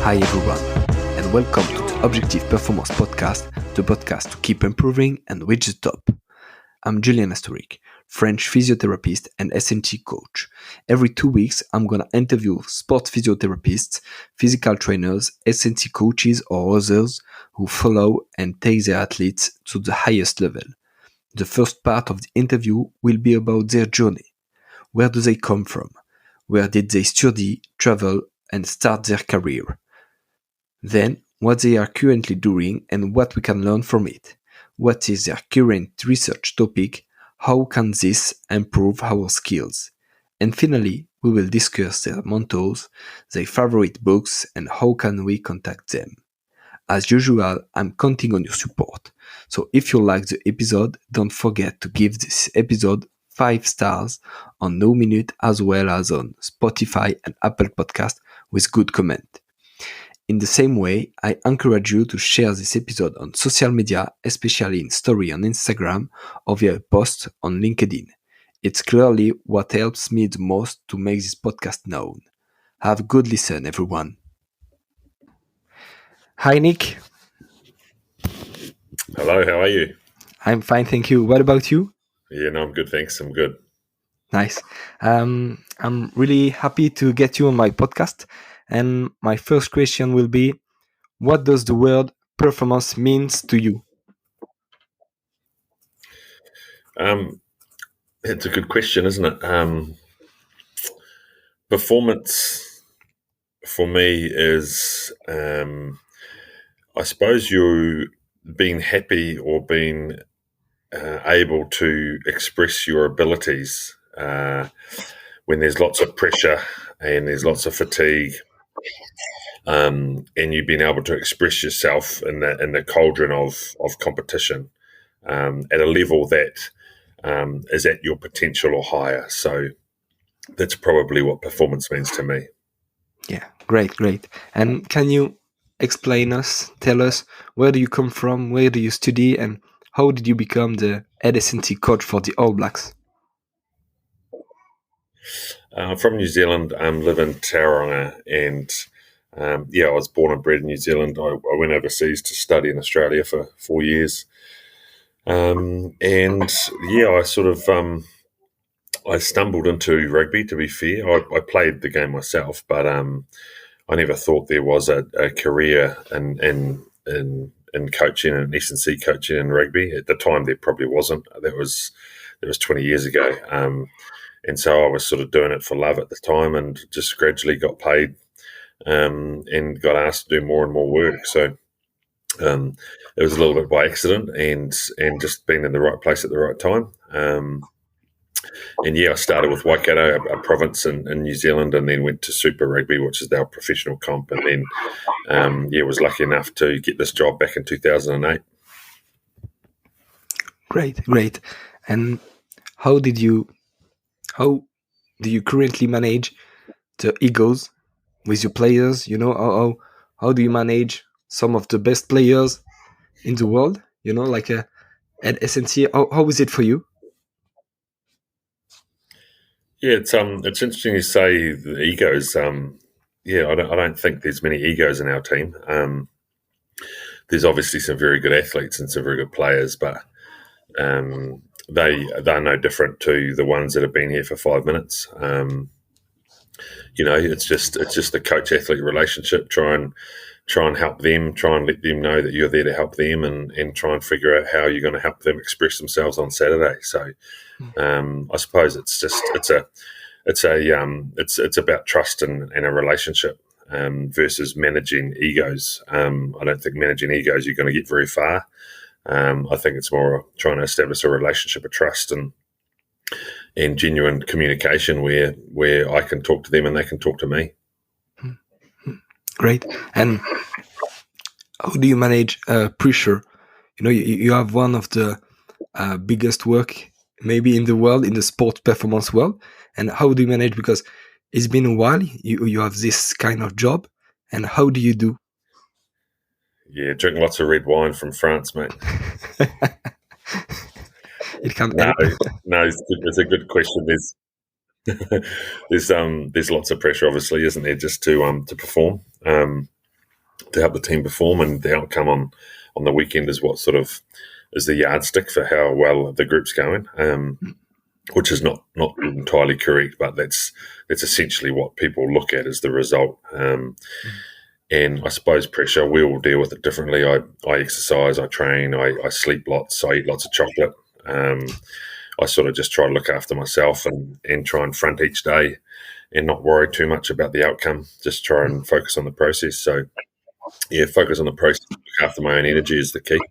Hi everyone, and welcome to the Objective Performance Podcast, the podcast to keep improving and reach the top. I'm Julien Astoric, French physiotherapist and S&C coach. Every 2 weeks, I'm going to interview sports physiotherapists, physical trainers, S&C coaches or others who follow and take their athletes to the highest level. The first part of the interview will be about their journey. Where do they come from? Where did they study, travel, and start their career? Then, what they are currently doing and what we can learn from it. What is their current research topic? How can this improve our skills? And finally, we will discuss their mentors, their favorite books, and how can we contact them. As usual, I'm counting on your support. So if you like the episode, don't forget to give this episode 5 stars on No Minute as well as on Spotify and Apple Podcast with good comment. In the same way, I encourage you to share this episode on social media, especially in story on Instagram or via a post on LinkedIn. It's clearly what helps me the most to make this podcast known. Have a good listen, everyone. Hi, Nick. Hello, how are you? I'm fine, thank you. What about you? Yeah, no, I'm good, thanks. I'm good. Nice. I'm really happy to get you on my podcast. And my first question will be, what does the word performance means to you? It's a good question, isn't it? Performance for me is, I suppose, you being happy or being able to express your abilities when there's lots of pressure and there's lots of fatigue, and you've been able to express yourself in the cauldron of competition at a level that is at your potential or higher. So that's probably what performance means to me. Yeah, great. And can you tell us, where do you come from, where do you study, and how did you become the S&C coach for the All Blacks? From New Zealand, live in Tauranga, and I was born and bred in New Zealand. I went overseas to study in Australia for 4 years. I stumbled into rugby, to be fair. I played the game myself, but I never thought there was a career in coaching and S&C coaching in rugby. At the time, there probably wasn't. That was 20 years ago. And so I was sort of doing it for love at the time and just gradually got paid and got asked to do more and more work. So it was a little bit by accident and just being in the right place at the right time. I started with Waikato, a province in New Zealand, and then went to Super Rugby, which is our professional comp, and then was lucky enough to get this job back in 2008. Great. And how do you currently manage the egos with your players? You know, how do you manage some of the best players in the world? You know, like at S&C, how is it for you? Yeah, it's interesting you say the egos. I don't think there's many egos in our team. There's obviously some very good athletes and some very good players, but they're no different to the ones that have been here for 5 minutes. It's just the coach athlete relationship. Try and help them. Try and let them know that you're there to help them, and try and figure out how you're going to help them express themselves on Saturday. So, I suppose it's about trust and a relationship versus managing egos. I don't think managing egos you're going to get very far. I think it's more trying to establish a relationship of trust and genuine communication where I can talk to them and they can talk to me. Great. And how do you manage pressure? You know, you have one of the biggest work maybe in the world, in the sport performance world. And how do you manage? Because it's been a while, you have this kind of job. And how do you do? Yeah, drink lots of red wine from France, mate. It can't No, it's a good question. There's lots of pressure, obviously, isn't there, just to perform. to help the team perform, and the outcome on the weekend is what sort of is the yardstick for how well the group's going. Which is not entirely correct, but that's essentially what people look at as the result. And I suppose pressure, we all deal with it differently. I exercise, I train, I sleep lots, I eat lots of chocolate. I sort of just try to look after myself and try and front each day and not worry too much about the outcome. Just try and focus on the process. So, yeah, focus on the process, look after my own energy is the key.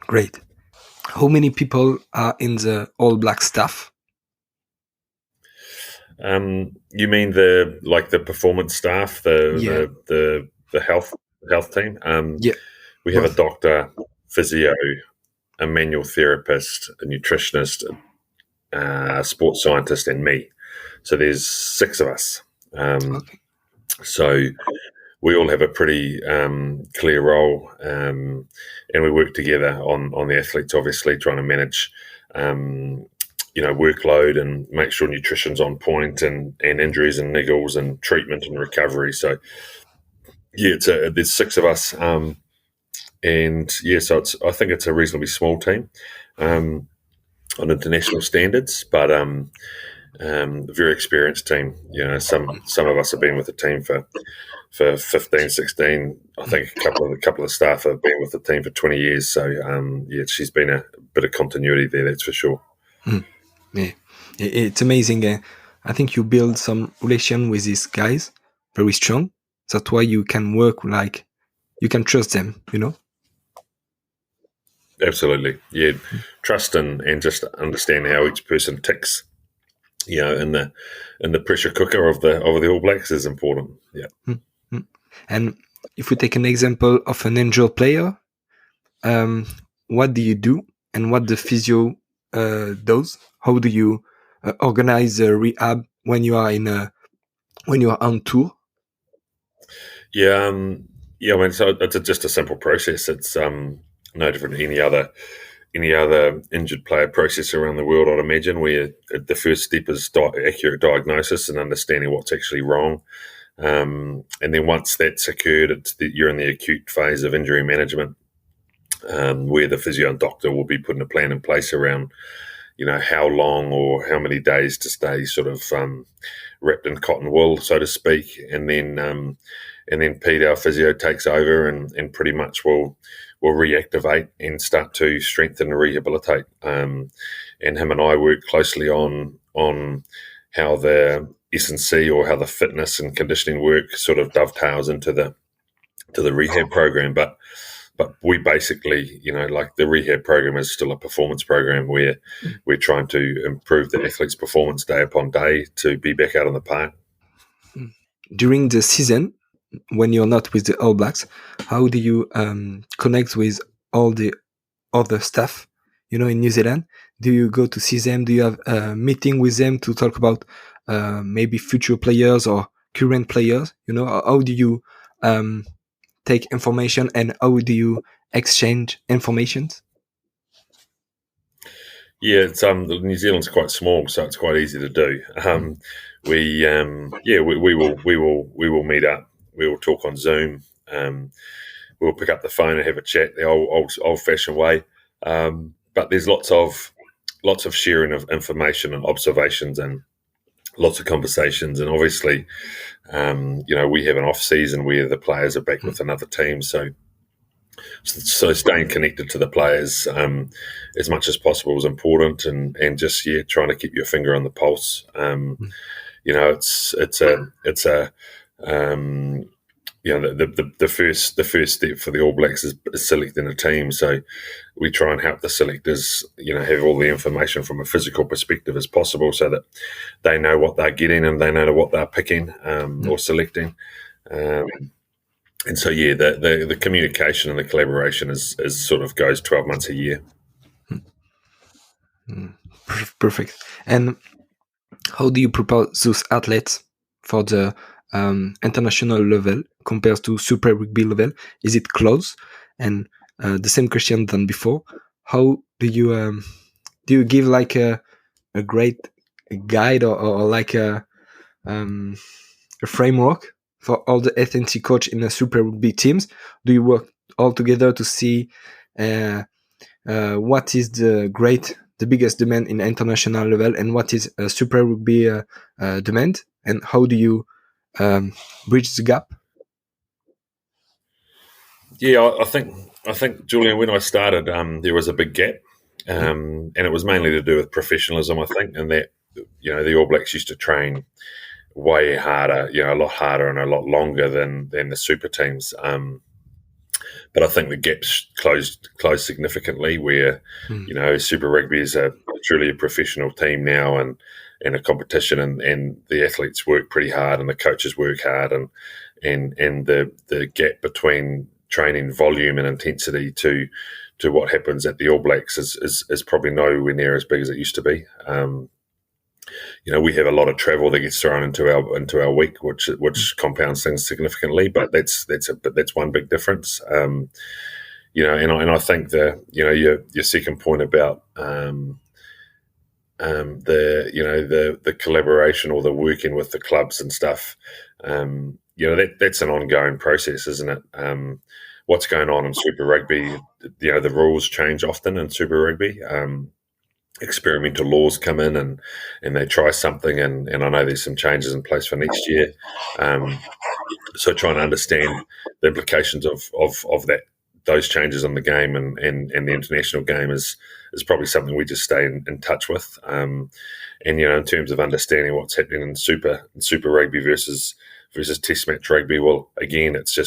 Great. How many people are in the All Black staff? You mean the performance staff, the health team? Yeah. We have a doctor, physio, a manual therapist, a nutritionist, a sports scientist, and me. So there's 6 of us. Okay. So we all have a pretty clear role, and we work together on the athletes, obviously, trying to manage workload and make sure nutrition's on point, and injuries and niggles and treatment and recovery. So yeah, there's 6 of us, and yeah, so I think it's a reasonably small team on international standards, but a very experienced team. Some of us have been with the team for 15, 16. I think a couple of staff have been with the team for 20 years. So yeah, she's been a bit of continuity there, that's for sure. Yeah, it's amazing. I think you build some relation with these guys very strong. That's why you can work you can trust them. Absolutely, yeah. Trust and just understand how each person ticks. In the pressure cooker of the All Blacks is important. Yeah. Mm-hmm. And if we take an example of an injured player, what do you do, and what the physio does? How do you organize a rehab when you are on tour? Yeah, I mean, so it's just a simple process. It's no different than any other injured player process around the world, I'd imagine, where the first step is accurate diagnosis and understanding what's actually wrong. And then once that's occurred, you're in the acute phase of injury management, where the physio and doctor will be putting a plan in place around, how long or how many days to stay sort of wrapped in cotton wool, so to speak. And then Pete, our physio, takes over and pretty much will reactivate and start to strengthen and rehabilitate. And him and I work closely on how the S&C, or how the fitness and conditioning work, sort of dovetails into the rehab program. But we basically, like the rehab program is still a performance program where we're trying to improve the athlete's performance day upon day to be back out on the park. During the season, when you're not with the All Blacks, how do you connect with all the other staff, in New Zealand? Do you go to see them? Do you have a meeting with them to talk about maybe future players or current players? How do you take information, and how do you exchange information? Yeah, it's New Zealand's quite small, so it's quite easy to do. We will meet up. We will talk on Zoom. We'll pick up the phone and have a chat the old fashioned way. But there's lots of sharing of information and observations, and lots of conversations. And obviously, we have an off season where the players are back with another team, so staying connected to the players as much as possible is important, and just trying to keep your finger on the pulse. The first step for the All Blacks is selecting a team. So we try and help the selectors, have all the information from a physical perspective as possible, so that they know what they're getting and they know what they're picking or selecting. And so, the communication and the collaboration is sort of goes 12 months a year. Perfect. And how do you prepare those athletes for the international level compared to Super Rugby level? Is it close? And the same question than before. How do you give like a great guide or like a framework for all the S&C coach in the Super Rugby teams? Do you work all together to see what is the biggest demand in international level, and what is a Super Rugby demand, and how do you bridge the gap? Yeah, I think Julian, when I started, there was a big gap, and it was mainly to do with professionalism, I think, and that the All Blacks used to train way harder, a lot harder and a lot longer than the super teams. But I think the gaps closed significantly where, Super Rugby is truly a professional team now and a competition, and the athletes work pretty hard and the coaches work hard, and the gap between training volume and intensity to what happens at the All Blacks is probably nowhere near as big as it used to be. We have a lot of travel that gets thrown into our week, which compounds things significantly. But that's one big difference. And I think your second point about the collaboration or the working with the clubs and stuff, that's an ongoing process, isn't it? What's going on in Super Rugby? The rules change often in Super Rugby. Experimental laws come in and they try something, and I know there's some changes in place for next year. So trying to understand the implications of those changes in the game and the international game is probably something we just stay in touch with. And in terms of understanding what's happening in Super Rugby versus Test match rugby, well, again, it's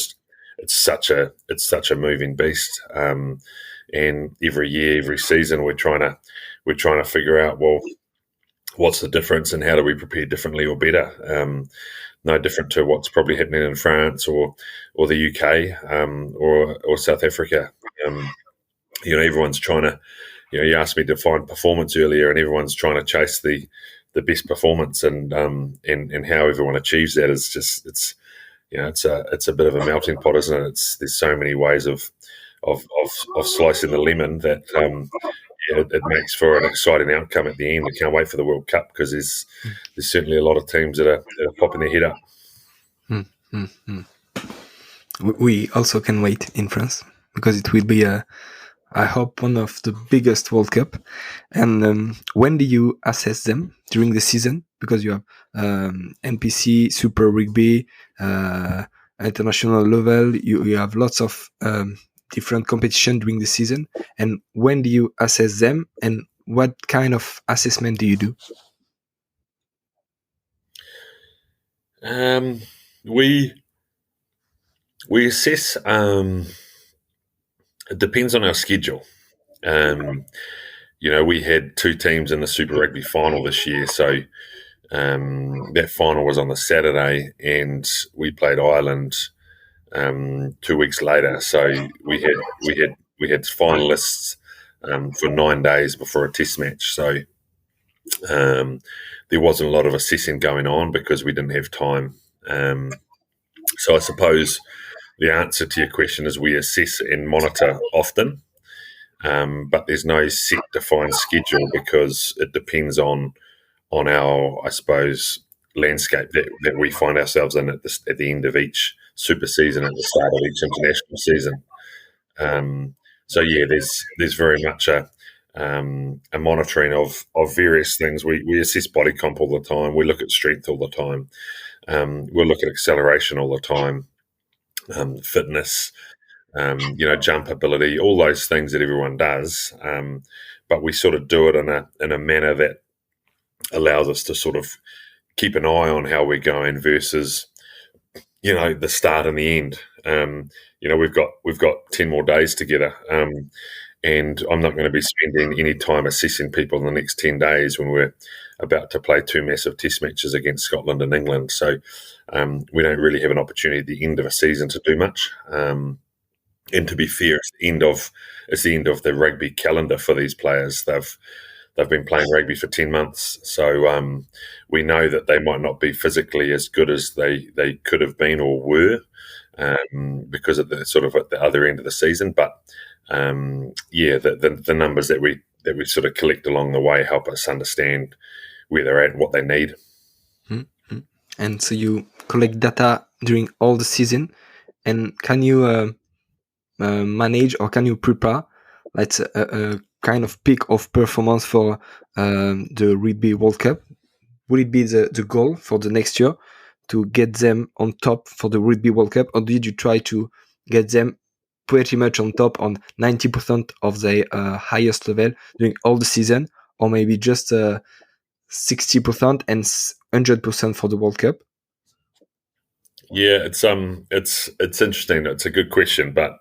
such a moving beast. And every year, every season, we're trying to figure out, well, what's the difference and how do we prepare differently or better? No different to what's probably happening in France or the UK or South Africa. Everyone's trying to, you asked me to define performance earlier, and everyone's trying to chase the best performance, and how everyone achieves that is just it's a bit of a melting pot, isn't it? There's so many ways of slicing the lemon that it makes for an exciting outcome at the end. I can't wait for the World Cup because there's certainly a lot of teams that are popping their head up. We also can wait in France because it will be I hope one of the biggest World Cup. And when do you assess them during the season? Because you have NPC, Super Rugby, international level. You have lots of different competition during the season. And when do you assess them? And what kind of assessment do you do? We assess. It depends on our schedule. We had two teams in the Super Rugby final this year, so that final was on the Saturday, and we played Ireland 2 weeks later. So we had finalists for 9 days before a Test match. So there wasn't a lot of assessing going on because we didn't have time. So I suppose the answer to your question is we assess and monitor often, but there's no set defined schedule because it depends on our, I suppose, landscape that we find ourselves in at the end of each super season, at the start of each international season. So yeah, there's very much a monitoring of various things. We assess body comp all the time. We look at strength all the time. We'll look at acceleration all the time. Fitness, jump ability, all those things that everyone does. But we sort of do it in a manner that allows us to sort of keep an eye on how we're going versus, the start and the end. We've got 10 more days together. And I'm not going to be spending any time assessing people in the next 10 days when we're about to play two massive Test matches against Scotland and England. So we don't really have an opportunity at the end of a season to do much. And to be fair, it's the end of the rugby calendar for these players. They've been playing rugby for 10 months. So we know that they might not be physically as good as they could have been or were because of the sort of at the other end of the season. But the numbers that we sort of collect along the way help us understand where they're at and what they need. Mm-hmm. And so you collect data during all the season, and can you manage, or can you prepare like a kind of peak of performance for the Rugby World Cup? Would it be the goal for the next year to get them on top for the Rugby World Cup, or did you try to get them pretty much on top on 90% of their highest level during all the season, or maybe just 60% and 100% for the World Cup? Yeah, it's interesting. It's a good question, but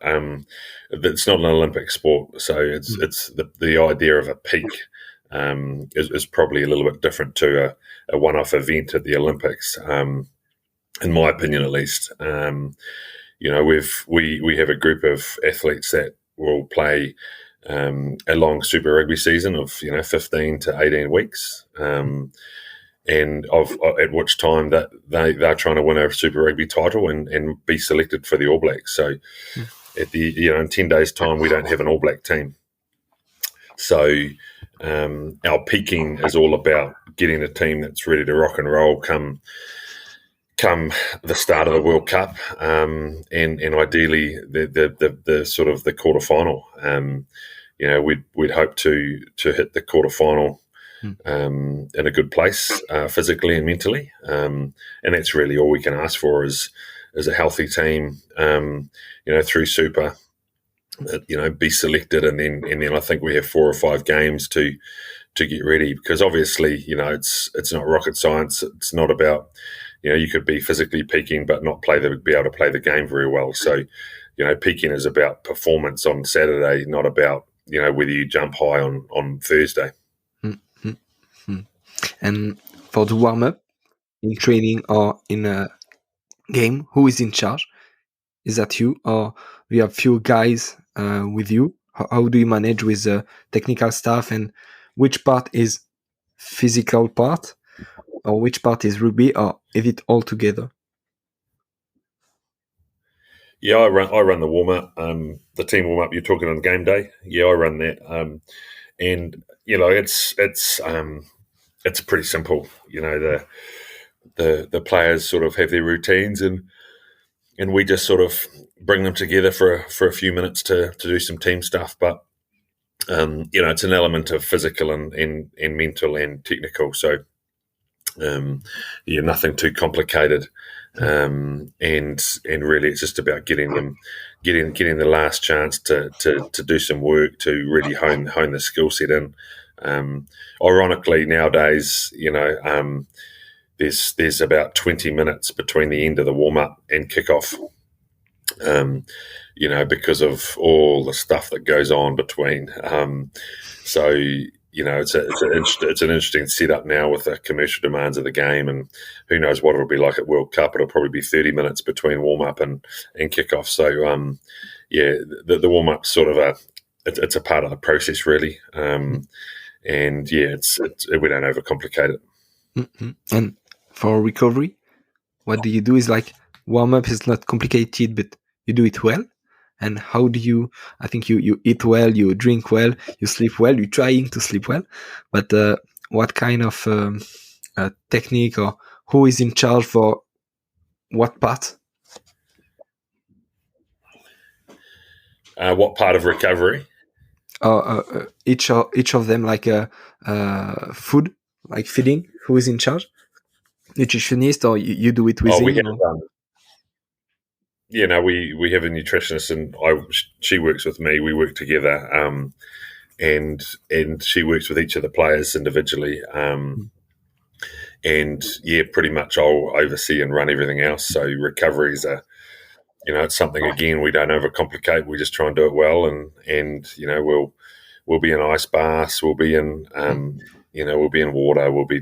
it's not an Olympic sport, so it's the idea of a peak is probably a little bit different to a one-off event at the Olympics, in my opinion, at least. We have a group of athletes that will play a long Super Rugby season of 15 to 18 weeks. And at which time that they're trying to win a Super Rugby title and be selected for the All Blacks. So in 10 days' time, we don't have an All Black team. So our peaking is all about getting a team that's ready to rock and roll come the start of the World Cup, and ideally the sort of the quarterfinal. We'd hope to hit the quarterfinal in a good place physically and mentally, and that's really all we can ask for is a healthy team. Through Super, be selected, and then I think we have 4 or 5 games to get ready, because obviously it's not rocket science. It's not about you could be physically peaking but not be able to play the game very well. So peaking is about performance on Saturday, not about whether you jump high on Thursday. And for the warm-up in training or in a game, who is in charge? Is that you, or do you have few guys with you? How do you manage with the technical staff, and which part is physical part, or which part is rugby, or is it all together? Yeah, I run the warm up, the team warm up. You're talking on game day. Yeah, I run that, and it's pretty simple. The players sort of have their routines, and we just sort of bring them together for a few minutes to do some team stuff. But it's an element of physical and mental and technical. So nothing too complicated. And really, it's just about getting the last chance to do some work to really hone the skill set in. Ironically, nowadays, there's about 20 minutes between the end of the warm up and kickoff. Because of all the stuff that goes on between. So it's an interesting setup now with the commercial demands of the game, and who knows what it'll be like at World Cup. It'll probably be 30 minutes between warm up and kickoff. So the warm up sort of it's a part of the process, really. And it's we don't overcomplicate it. Mm-hmm. And for recovery, what do you do? Is like warm up is not complicated, but you do it well. And how do you? I think you eat well, you drink well, you sleep well. You're trying to sleep well, but what kind of technique, or who is in charge for what part? What part of recovery? Each of them, like food, like feeding. Who is in charge? Nutritionist, or you do it within? We have a nutritionist, and she works with me. We work together, and she works with each of the players individually. And pretty much I'll oversee and run everything else. So recoveries are, it's something, again, we don't overcomplicate. We just try and do it well, and we'll be in ice baths, we'll be in we'll be in water, we'll be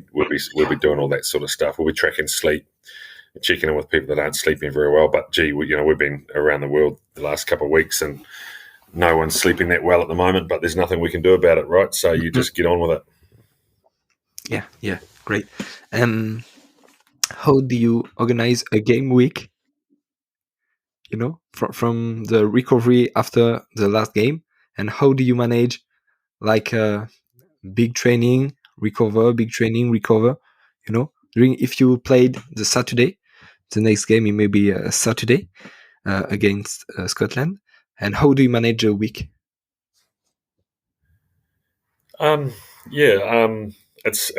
doing all that sort of stuff. We'll be tracking sleep, checking in with people that aren't sleeping very well. But we've been around the world the last couple of weeks, and no one's sleeping that well at the moment. But there's nothing we can do about it, right? So you just get on with it. Yeah, great. How do you organize a game week? From the recovery after the last game, and how do you manage like big training, recover, big training, recover? During, if you played the Saturday, the next game it may be Saturday against Scotland. And how do you manage a week? It's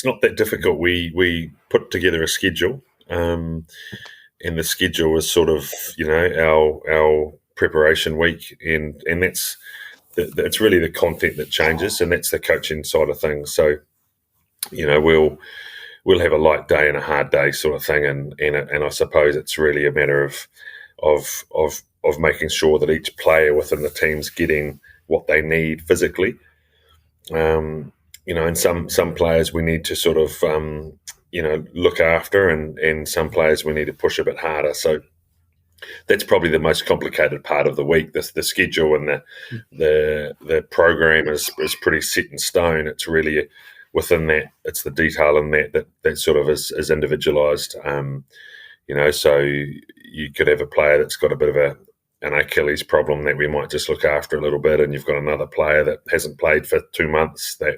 not that difficult. We put together a schedule, and the schedule is sort of our preparation week, and that's really the content that changes, and that's the coaching side of things. So we'll have a light day and a hard day sort of thing, and I suppose it's really a matter of making sure that each player within the team's getting what they need physically. And some players we need to sort of look after, and some players we need to push a bit harder. So that's probably the most complicated part of the week. The schedule and the program is pretty set in stone. It's really within that. It's the detail in that sort of is individualized. So you could have a player that's got a bit of an Achilles problem that we might just look after a little bit, and you've got another player that hasn't played for 2 months that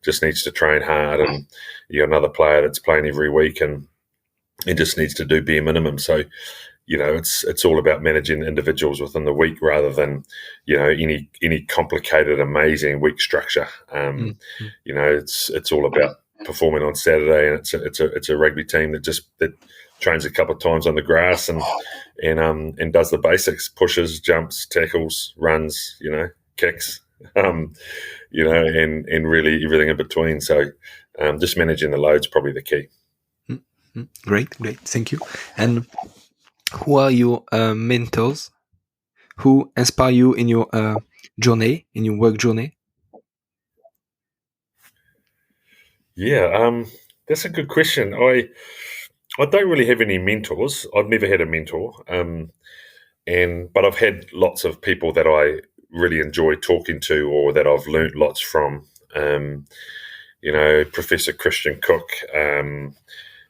just needs to train hard, and you got another player that's playing every week and just needs to do bare minimum. So it's all about managing individuals within the week rather than any complicated, amazing week structure. It's all about performing on Saturday, and it's a rugby team that trains a couple of times on the grass and does the basics: pushes, jumps, tackles, runs, kicks, and really everything in between. So just managing the load's probably the key. Great, thank you. And who are your mentors? Who inspire you in your journey, in your work journey? Yeah, that's a good question. I don't really have any mentors. I've never had a mentor, but I've had lots of people that I really enjoy talking to, or that I've learnt lots from. Professor Christian Cook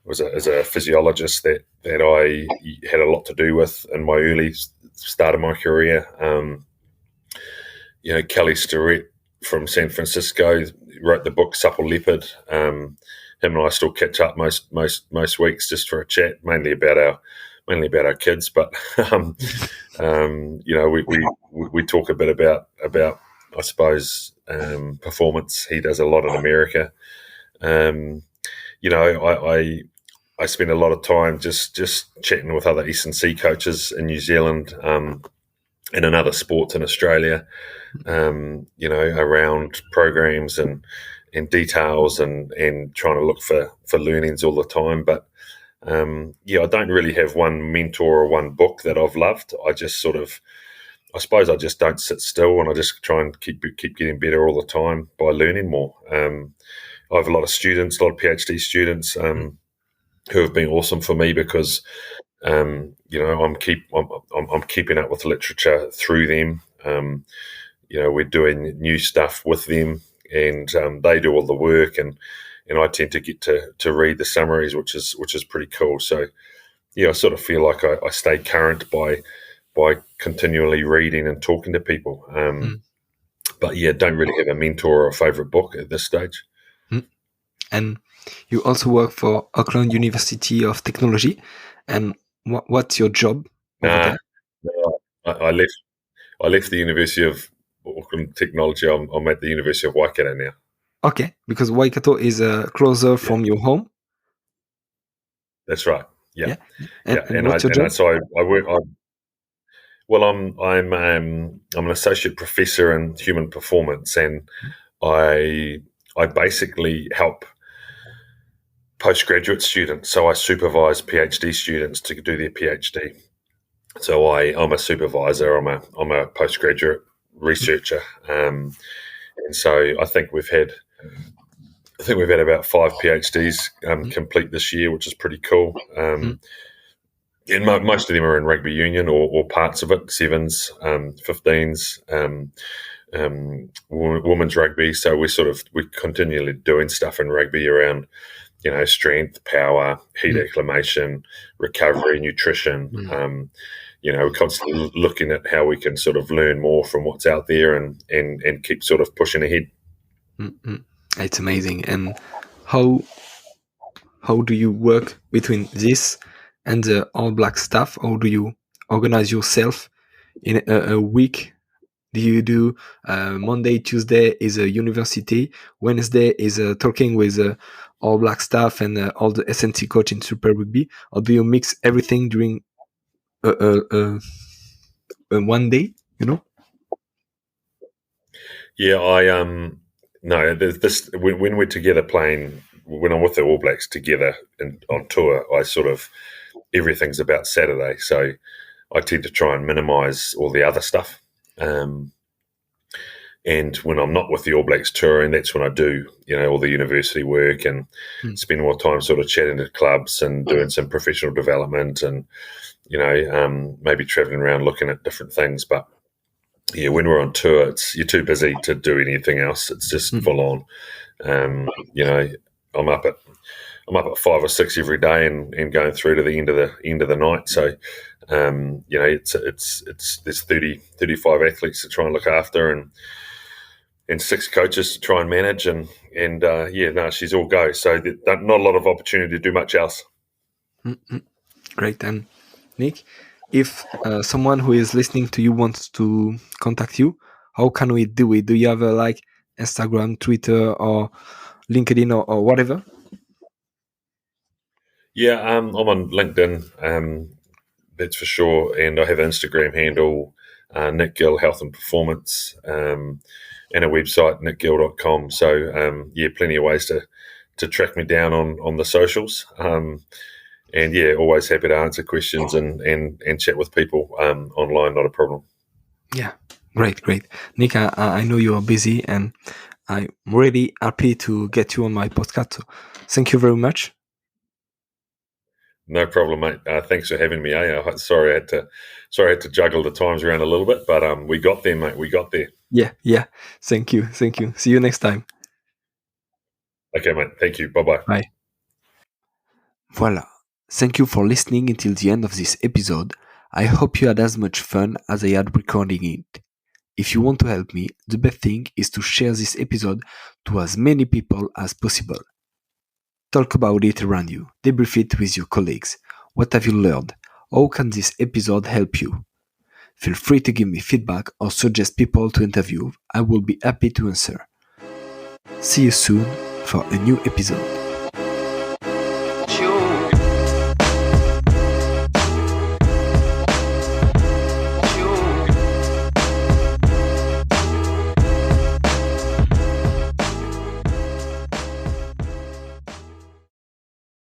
was a physiologist that I had a lot to do with in my early start of my career. Kelly Starrett from San Francisco wrote the book Supple Leopard. Him and I still catch up most weeks just for a chat, mainly about our kids. But we talk a bit about I suppose performance. He does a lot in America. I spend a lot of time just chatting with other S&C coaches in New Zealand and in other sports in Australia, around programs and details and trying to look for learnings all the time. But I don't really have one mentor or one book that I've loved. I just I suppose I just don't sit still, and I just try and keep getting better all the time by learning more. I have a lot of students, a lot of PhD students who have been awesome for me because I'm keeping up with literature through them. We're doing new stuff with them, and they do all the work, and I tend to get to read the summaries, which is pretty cool. So I sort of feel like I stay current by continually reading and talking to people. But don't really have a mentor or a favorite book at this stage. And you also work for Auckland University of Technology. And what's your job over there? I left the University of Auckland Technology. I'm at the University of Waikato now. Okay, because Waikato is closer from your home. That's right. Yeah. And what's your job? So I work. I'm an associate professor in human performance, and I basically help postgraduate students. So I supervise PhD students to do their PhD. So I'm a supervisor. I'm a postgraduate researcher, and so I think we've had about 5 PhDs complete this year, which is pretty cool. And most of them are in rugby union or parts of it, sevens, 15s, women's rugby. So we're continually doing stuff in rugby around, strength, power, heat acclimation, recovery, nutrition. We're constantly looking at how we can sort of learn more from what's out there and keep sort of pushing ahead. It's amazing. And how do you work between this And the All Black staff, how do you organize yourself in a week? Do you do Monday, Tuesday is a university, Wednesday is talking with All Black staff and all the S&C coach in Super Rugby, or do you mix everything during one day? You know? Yeah, no, this when we're together playing, when I'm with the All Blacks together and on tour, I sort of everything's about Saturday, so I tend to try and minimise all the other stuff. And when I'm not with the All Blacks touring, that's when I do, all the university work and spend more time sort of chatting to clubs and doing some professional development and, maybe traveling around looking at different things. But yeah, when we're on tour, you're too busy to do anything else. It's just full on. I'm up at 5 or 6 every day and going through to the end of the night. So, there's 35 athletes to try and look after and 6 coaches to try and manage and she's all go. So not a lot of opportunity to do much else. Great. And Nic, if someone who is listening to you wants to contact you, how can we do it? Do you have Instagram, Twitter, or LinkedIn, or whatever? Yeah, I'm on LinkedIn, that's for sure, and I have an Instagram handle, Nic Gill Health and Performance, and a website, nicgill.com. So plenty of ways to track me down on the socials. And always happy to answer questions and chat with people online, not a problem. Yeah, great. Nic, I know you are busy and I'm really happy to get you on my podcast. So thank you very much. No problem, mate. Thanks for having me. Sorry I had to juggle the times around a little bit, but we got there, mate. We got there. Yeah. Thank you. See you next time. Okay, mate. Thank you. Bye-bye. Bye. Voila. Thank you for listening until the end of this episode. I hope you had as much fun as I had recording it. If you want to help me, the best thing is to share this episode to as many people as possible. Talk about it around you. Debrief it with your colleagues. What have you learned? How can this episode help you? Feel free to give me feedback or suggest people to interview. I will be happy to answer. See you soon for a new episode.